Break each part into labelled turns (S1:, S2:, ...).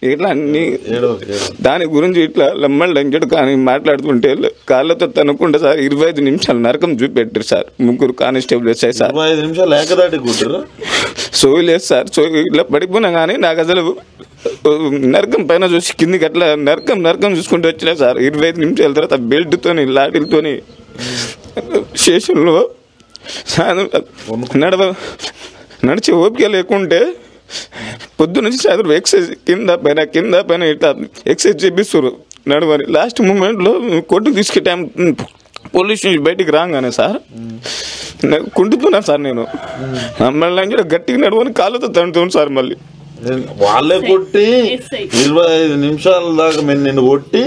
S1: ఇట్లా అన్ని దాని గురించి ఇట్లా లమ్మళ్ళంజడు కానీ మాట్లాడుతుంటే కాళ్ళతో తనుకుంటే సార్ 25 నిమిషాలు నరకం చూపెట్టారు సార్. 3 కానిస్టేబుల్ వచ్చాయి సార్.
S2: 25 నిమిషాలు ఏకదాటి
S1: సోయి లేదు సార్. సోయి ఇట్లా పడిపోయినా కానీ నాకు అసలు నరకం పైన చూసి కిందికి అట్లా నరకం చూసుకుంటూ వచ్చినా సార్. 25 నిమిషాల తర్వాత బెల్ట్తోని లాఠీలతోని స్టేషన్లో నడిచే ఓపిక లేకుంటే పొద్దు నుంచి సాయంత్రం ఎక్సైజ్ కింద పైన ఇట్లా ఎక్సైజ్ చేపిస్తారు నడవని. లాస్ట్ మూమెంట్లో కోర్టుకు తీసుకె టైం పోలీస్ నుంచి బయటికి రాగానే సార్ కుంటున్నాను సార్. నేను మళ్ళీ గట్టిగా నడవని కాళ్ళతో తంటున్నాను సార్. మళ్ళీ
S2: వాళ్ళే కొట్టి 25 నిమిషాల దాకా నిన్ను కొట్టి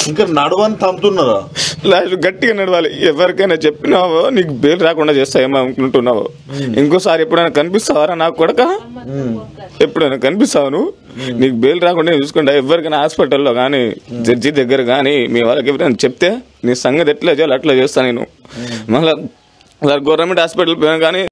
S2: ఇంకా నడవని తంతున్నారా?
S1: లాస్ట్ గట్టిగా నడవాలి. ఎవరికైనా చెప్పినావో నీకు బెయిల్ రాకుండా చేస్తాయేమో అనుకుంటున్నావో. ఇంకోసారి ఎప్పుడైనా కనిపిస్తావారా నాకు కొడక? ఎప్పుడైనా కనిపిస్తావు నువ్వు? నీకు బెయిల్ రాకుండా చూసుకుంటా. ఎవరికైనా హాస్పిటల్లో కానీ జడ్జి దగ్గర కానీ మీ వాళ్ళకి ఎవరైనా చెప్తే నీ సంగతి ఎట్లా చేయాలి అట్లా చేస్తాను నేను. మళ్ళీ గవర్నమెంట్ హాస్పిటల్ పోయినా కానీ